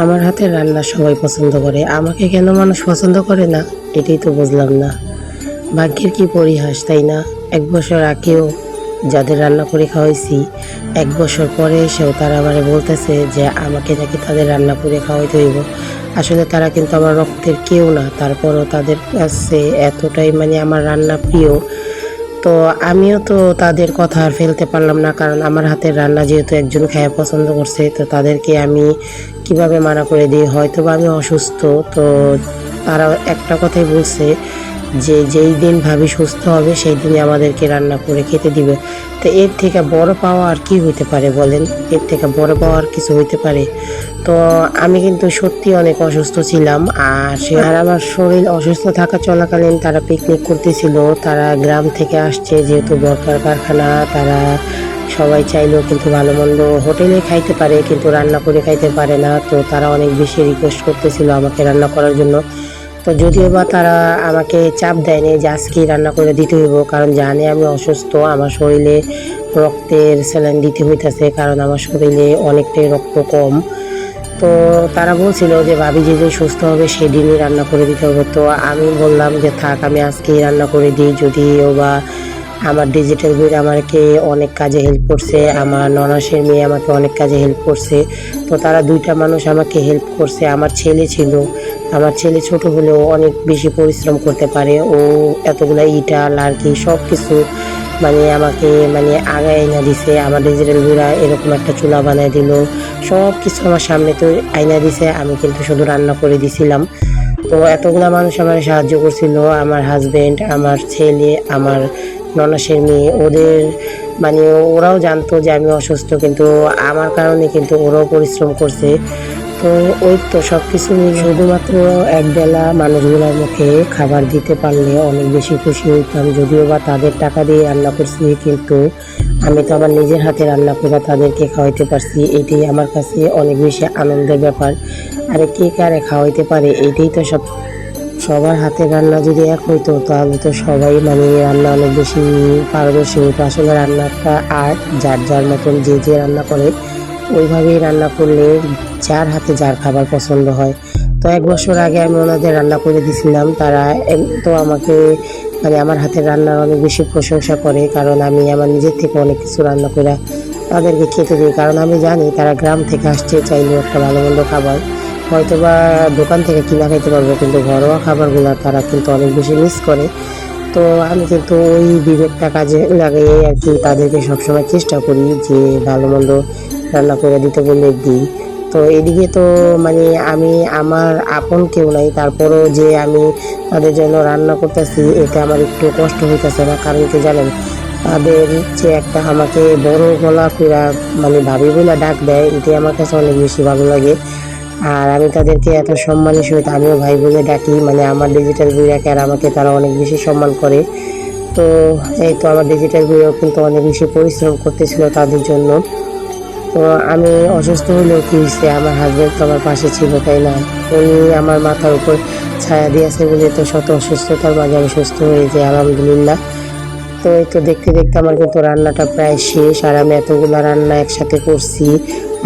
আমার হাতের রান্না সবাই পছন্দ করে, আমাকে কেন মানুষ পছন্দ করে না এটাই তো বুঝলাম না। ভাগ্যের কি পরিহাস, তাই না? 1 বছর আগেও যাদের রান্না করে খাওয়াইছি, 1 বছর পরে এসেও তারা আমারে বলতেছে যে আমাকে নাকি তাদের রান্না করে খাওয়াইতে হইব। আসলে তারা কিন্তু আমার রক্তের কেউ না, তারপরও তাদের কাছে এতটাই আমার রান্না প্রিয়। তো আমিও তো তাদের কথা আর ফেলতে পারলাম না, কারণ আমার হাতের রান্না যেহেতু একজন খায়া পছন্দ করছে, তো তাদেরকে আমি কিভাবে মানা করে দিই? হয়তো বা আমি অসুস্থ, তো তারা একটা কথাই বলছে যে যেই দিন ভাবি সুস্থ হবে সেই দিনই আমাদেরকে রান্না করে খেতে দিবে। তো এর থেকে বড় পাওয়া আর কি হইতে পারে বলেন? এর থেকে বড় পাওয়া আর কিছু হইতে পারে? তো আমি কিন্তু সত্যি অনেক অসুস্থ ছিলাম, আর আমার শরীর অসুস্থ থাকা চলাকালীন তারা পিকনিক করতেছিল। তারা গ্রাম থেকে আসছে, যেহেতু বরকার কারখানা, তারা সবাই চাইলেও কিন্তু ভালো মন্দ হোটেলে খাইতে পারে, কিন্তু রান্না করে খাইতে পারে না। তো তারা অনেক বেশি রিকোয়েস্ট করতেছিল আমাকে রান্না করার জন্য। তো যদিও বা তারা আমাকে চাপ দেয়নি যে আজকেই রান্না করে দিতে হইব, কারণ জানে আমি অসুস্থ, আমার শরীরে রক্তের স্যালাইন দিতে হইতেছে, কারণ আমার শরীরে অনেকটাই রক্ত কম। তো তারা বলছিল যে ভাবি যেদিন সুস্থ হবে সেদিনই রান্না করে দিতে হবে। তো আমি বললাম যে থাক, আমি আজকেই রান্না করে দিই। যদিও বা আমার ডিজিটাল বই আমাকে অনেক কাজে হেল্প করছে, আমার ননাসের মেয়ে আমাকে অনেক কাজে হেল্প করছে। তো তারা দুইটা মানুষ আমাকে হেল্প করছে। আমার ছেলে ছিল, আমার ছেলে ছোট হলেও অনেক বেশি পরিশ্রম করতে পারে। ও এতগুলা ইটা লার্কি সব কিছু আমাকে আগায় এনে দিছে। আমার ডিজিটাল বুড়া এরকম একটা চুলা বানায় দিল, সব কিছু আমার সামনে তো আইনা দিছে, আমি কিন্তু শুধু রান্না করে দিছিলাম। তো এতগুলা মানুষ আমার সাহায্য করছিল, আমার হাজবেন্ড, আমার ছেলে, আমার ননাসের মেয়ে। ওদের মানে ওরাও জানতো যে আমি অসুস্থ, কিন্তু আমার কারণে কিন্তু ওরাও পরিশ্রম করছে। তো ওই তো সব কিছু মিলে শুধুমাত্র একবেলা মানুষগুলোর মুখে খাবার দিতে পারলে অনেক বেশি খুশি হইতাম। যদিও বা তাদের টাকা দিয়ে রান্না করছি, কিন্তু আমি তো আমার নিজের হাতে রান্না করে তাদেরকে খাওয়াইতে পারছি, এটাই আমার কাছে অনেক বেশি আনন্দের ব্যাপার। আরে কে কারে খাওয়াইতে পারে, এইটাই তো সব। সবার হাতের রান্না যদি এক হইতো তাহলে তো সবাই রান্না অনেক বেশি পারদর্শী হতো। আসলে রান্নাটা আর্ট, যার যার মতন যে যে রান্না করে ওইভাবেই রান্না করলে যার হাতে যার খাবার পছন্দ হয়। তো 1 বছর আগে আমি ওনাদের রান্না করে দিয়েছিলাম। তারা তো আমাকে আমার হাতের রান্নার অনেক বেশি প্রশংসা করে, কারণ আমি আমার নিজের থেকে অনেক কিছু রান্না করে তাদেরকে খেতে দিই। কারণ আমি জানি তারা গ্রাম থেকে আসছে, চাইলেও একটা ভালো মন্দ খাবার হয়তো বা দোকান থেকে কিনা খাইতে পারবো, কিন্তু ঘরোয়া খাবারগুলো তারা কিন্তু অনেক বেশি মিস করে। তো আমি কিন্তু ওই বিবেকটা কাজে লাগিয়ে আর কি তাদেরকে সবসময় চেষ্টা করি যে ভালো মন্দ রান্না করে দিতে বললে দিই। তো এদিকে তো আমি আমার আপন কেউ নাই, তারপরও যে আমি তাদের জন্য রান্না করতেছি এতে আমার একটু কষ্ট হইতেছে না। কারণ কি জানেন, তাদের যে একটা আমাকে বড় গলা পুরা ভাবি বলে ডাক দেয়, এটি আমার কাছে অনেক বেশি ভালো লাগে। আর আমি তাদেরকে এত সম্মানের সহিত আমিও ভাই বলে ডাকি, আমার ডিজিটাল বইয়াকে আর আমাকে তারা অনেক বেশি সম্মান করে। তো এই তো আমার ডিজিটাল বইও কিন্তু অনেক বেশি পরিশ্রম করতেছিল তাদের জন্য। তো আমি অসুস্থ হলেও কি হয়েছে, আমার হাজবেন্ড তো আমার পাশে ছিল, তাই না? উনি আমার মাথার উপর ছায়া দিয়েছে বলে তো শত অসুস্থতার মাঝে আমি সুস্থ হয়ে যাই, আলহামদুলিল্লাহ। তো এই তো দেখতে দেখতে আমার কিন্তু রান্নাটা প্রায় শেষ, আর আমি এতগুলা রান্না একসাথে করছি,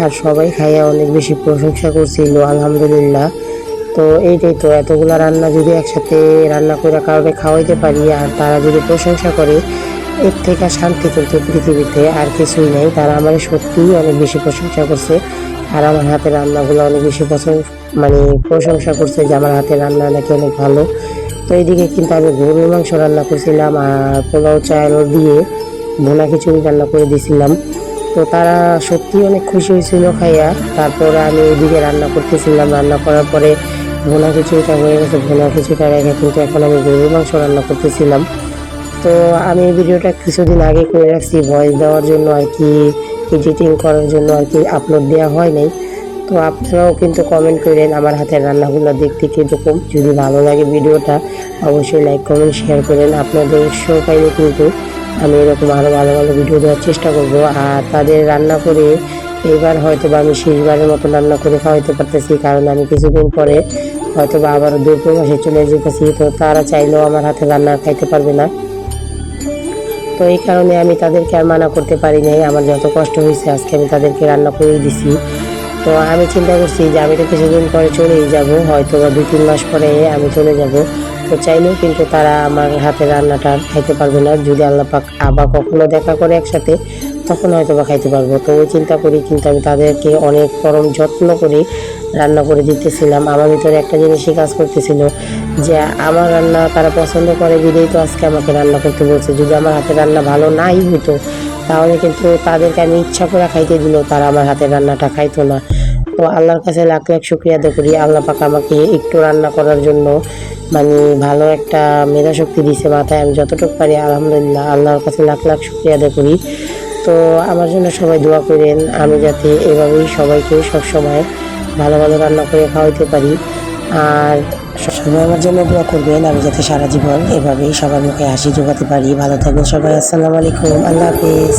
আর সবাই খাইয়া অনেক বেশি প্রশংসা করছিল, আলহামদুলিল্লাহ। তো এইটাই তো, এতগুলা রান্না যদি একসাথে রান্না করে কাউকে খাওয়াইতে পারি আর তারা যদি প্রশংসা করে, এর থেকে শান্তি কিন্তু পৃথিবীতে আর কিছুই নেই। তারা আমার সত্যিই অনেক বেশি প্রশংসা করছে, আর আমার হাতের রান্নাগুলো অনেক বেশি প্রশংসা করছে যে আমার হাতের রান্না নাকি অনেক ভালো। তো এইদিকে কিন্তু আমি গরুর মাংস রান্না করছিলাম, আর পোলাও চাল দিয়ে ভুনা খিচুড়ি রান্না করে দিয়েছিলাম। তো তারা সত্যি অনেক খুশি হয়েছিল খাইয়া। তারপরে আমি এদিকে রান্না করতেছিলাম, রান্না করার পরে ভুনা খিচুড়িটা হয়ে গেছে। ভুনা খিচুড়িটা রেখে কিন্তু এখন আমি গরুর মাংস রান্না করতেছিলাম। তো আমি এই ভিডিওটা কিছুদিন আগে করে রাখছি ভয়েস দেওয়ার জন্য আর কি, এডিটিং করার জন্য আর কি আপলোড দেওয়া হয় নাই। তো আপনারাও কিন্তু কমেন্ট করেন আমার হাতের রান্নাগুলো দেখতে কীরকম। যদি ভালো লাগে ভিডিওটা অবশ্যই লাইক কমেন্ট শেয়ার করেন। আপনাদের উৎসাহ পাইলে কিন্তু আমি এরকম আরও ভালো ভালো ভিডিও দেওয়ার চেষ্টা করব। আর তাদের রান্না করে এবার হয়তো বা আমি শেষবারের মতো রান্না করে খাওয়াইতে পারতেছি, কারণ আমি কিছুদিন পরে হয়তো বা আবার দূর প্রবাসে চলে যেতেছি। তো তারা চাইলেও আমার হাতে রান্না খাইতে পারবে না। তো এই কারণে আমি তাদেরকে আর মানা করতে পারি নাই। আমার যত কষ্ট হয়েছে আজকে আমি তাদেরকে রান্না করেই দিছি। তো আমি চিন্তা করছি যে আমি তো কিছুদিন পরে চলেই যাব, হয়তো বা 2-3 মাস পরে আমি চলে যাব। তো চাইলেও কিন্তু তারা আমার হাতের রান্নাটা আর খাইতে পারবে না। যদি আল্লাহ পাক আবার কখনো দেখা করে একসাথে, তখন হয়তো বা খাইতে পারবো। তো ওই চিন্তা করি কিন্তু আমি তাদেরকে অনেক পরম যত্ন করে রান্না করে দিতেছিলাম। আমার ভিতরে একটা জিনিসই কাজ করতেছিল যে আমার রান্না তারা পছন্দ করে বিধেই তো আজকে আমাকে রান্না করতে বলছে। যদি আমার হাতের রান্না ভালো নাই হতো, তাহলে কিন্তু তাদেরকে আমি ইচ্ছা করে খাইতে দিলেও তারা আমার হাতের রান্নাটা খাইতো না। তো আল্লাহর কাছে লাখ লাখ শুকরিয়া আদায় করি, আল্লাহ পাক আমাকে একটু রান্না করার জন্য মানে ভালো একটা মেধা শক্তি দিছে মাথায়। আমি যতটুকু পারি আলহামদুলিল্লাহ আল্লাহর কাছে লাখ লাখ শুকরিয়া আদায় করি। তো আমার জন্য সবাই দোয়া করেন, আমি যাতে এভাবেই সবাইকে সবসময় ভালো ভালো রান্না করে খাওয়াইতে পারি। আর সবাই আমার জন্য দোয়া করবেন, আমি যাতে সারা জীবন এভাবেই সবার মুখে হাসি জোগাতে পারি। ভালো থাকবেন সবাই। আসসালামু আলাইকুম, আল্লাহ হাফিজ।